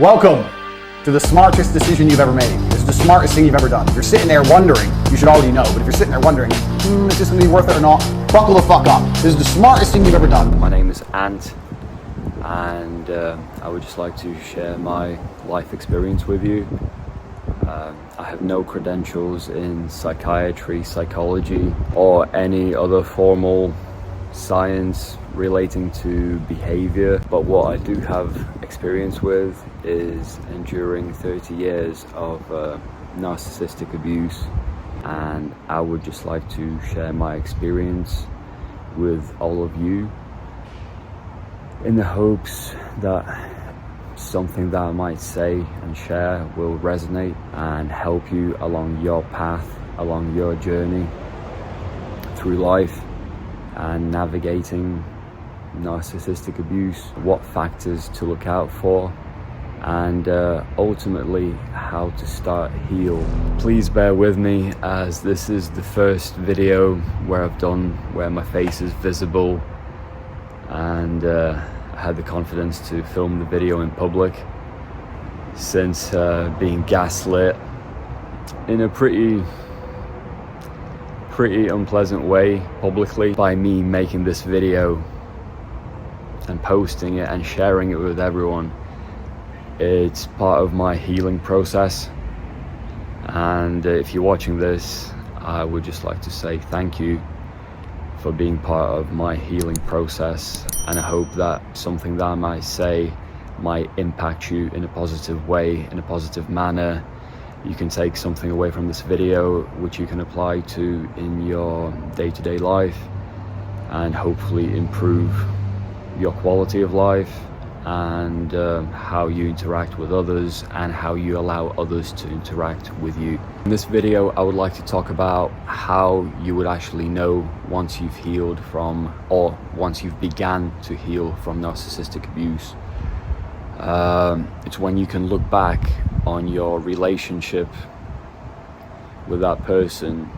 Welcome to the smartest decision you've ever made. This is the smartest thing you've ever done. If you're sitting there wondering, you should already know, but if you're sitting there wondering, is this going to be worth it or not? Buckle the fuck up. This is the smartest thing you've ever done. My name is Ant, and I would just like to share my life experience with you. I have no credentials in psychiatry, psychology, or any other formal science relating to behavior, but what I do have experience with is enduring 30 years of narcissistic abuse, and I would just like to share my experience with all of you in the hopes that something that I might say and share will resonate and help you along your path, along your journey through life and navigating narcissistic abuse, what factors to look out for, and ultimately how to start heal. Please bear with me, as this is the first video where my face is visible, and I had the confidence to film the video in public since being gaslit in a pretty unpleasant way publicly by me making this video and posting it and sharing it with everyone. It's part of my healing process, and if you're watching this, I would just like to say thank you for being part of my healing process, and I hope that something that I might say might impact you in a positive way, in a positive manner. You can take something away from this video which you can apply to in your day-to-day life and hopefully improve your quality of life and how you interact with others and how you allow others to interact with you. In this video, I would like to talk about how you would actually know once you've healed from, or once you've began to heal from narcissistic abuse. It's when you can look back on your relationship with that person,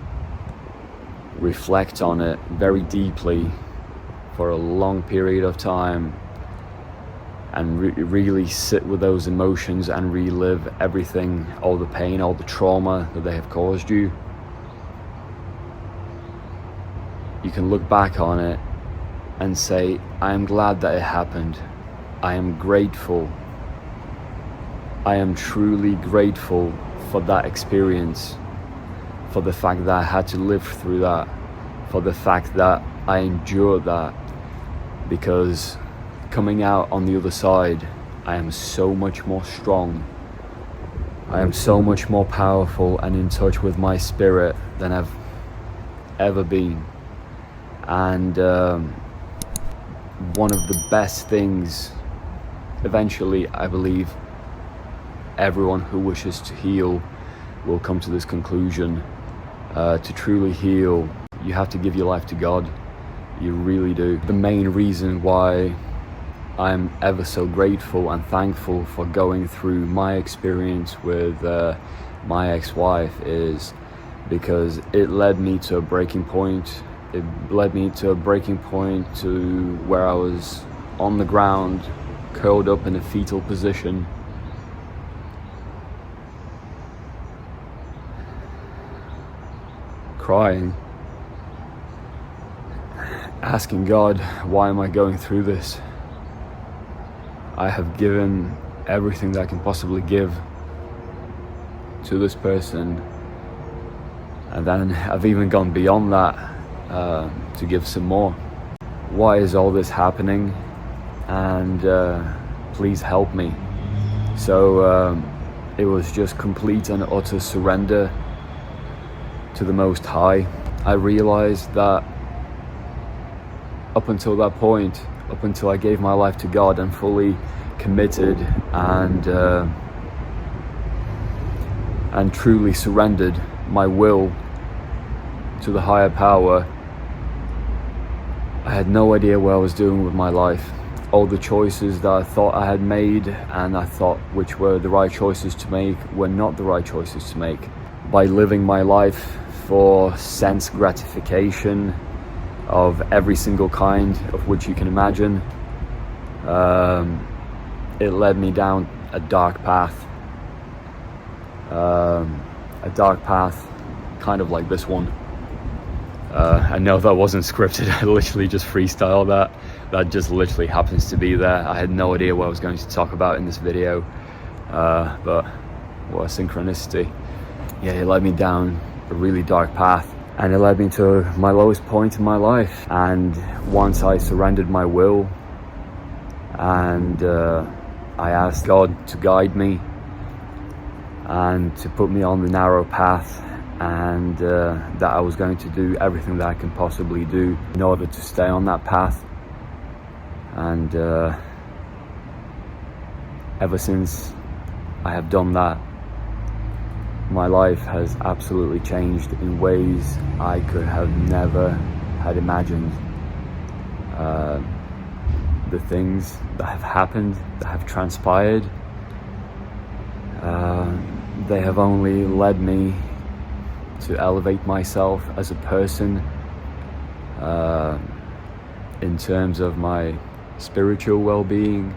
reflect on it very deeply for a long period of time, and really sit with those emotions and relive everything, all the pain, all the trauma that they have caused you. You can look back on it and say, I am glad that it happened. I am grateful. I am truly grateful for that experience, for the fact that I had to live through that, for the fact that I endured that, because coming out on the other side, I am so much more strong. I am so much more powerful and in touch with my spirit than I've ever been. And one of the best things, eventually, I believe, everyone who wishes to heal will come to this conclusion. To truly heal, you have to give your life to God. You really do. The main reason why I'm ever so grateful and thankful for going through my experience with my ex-wife is because it led me to a breaking point. It led me to a breaking point to where I was on the ground, curled up in a fetal position, crying, asking God, why am I going through this? I have given everything that I can possibly give to this person, and then I've even gone beyond that to give some more. Why is all this happening? And please help me. So it was just complete and utter surrender to the Most High. I realized that up until that point, up until I gave my life to God and fully committed and truly surrendered my will to the higher power, I had no idea what I was doing with my life. All the choices that I thought I had made and I thought which were the right choices to make were not the right choices to make. By living my life for sense gratification of every single kind of which you can imagine, it led me down a dark path. A dark path kind of like this one. I know that wasn't scripted. I literally just freestyled that. That just literally happens to be there. I had no idea what I was going to talk about in this video, but what a synchronicity. Yeah, it led me down a really dark path, and it led me to my lowest point in my life. And once I surrendered my will and I asked God to guide me and to put me on the narrow path, and that I was going to do everything that I can possibly do in order to stay on that path. And ever since I have done that, my life has absolutely changed in ways I could have never had imagined. The things that have happened, that have transpired, they have only led me to elevate myself as a person, in terms of my spiritual well-being,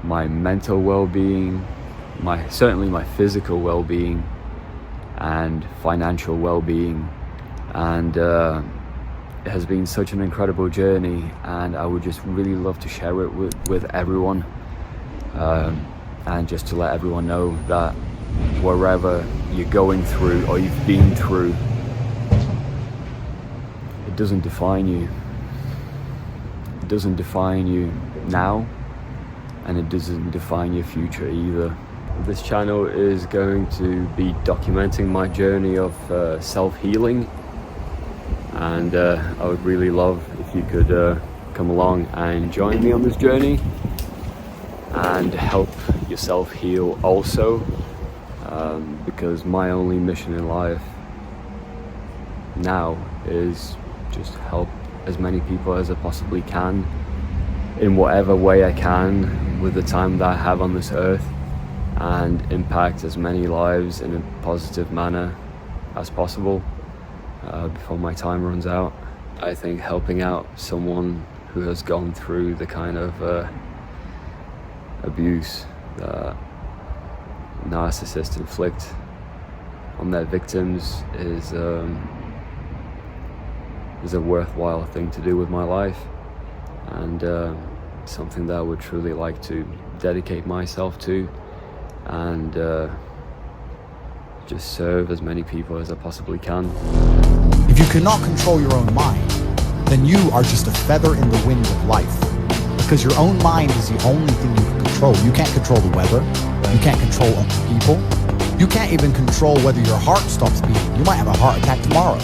my mental well-being, certainly my physical well-being, and financial well-being. And it has been such an incredible journey, and I would just really love to share it with everyone, and just to let everyone know that wherever you're going through or you've been through, it doesn't define you. It doesn't define you now, and it doesn't define your future either. This channel is going to be documenting my journey of self-healing, and I would really love if you could come along and join me on this journey and help yourself heal also, because my only mission in life now is just help as many people as I possibly can in whatever way I can with the time that I have on this earth, and impact as many lives in a positive manner as possible before my time runs out. I think helping out someone who has gone through the kind of abuse that narcissists inflict on their victims is a worthwhile thing to do with my life, and something that I would truly like to dedicate myself to, and just serve as many people as I possibly can. If you cannot control your own mind, then you are just a feather in the wind of life. Because your own mind is the only thing you can control. You can't control the weather. You can't control other people. You can't even control whether your heart stops beating. You might have a heart attack tomorrow.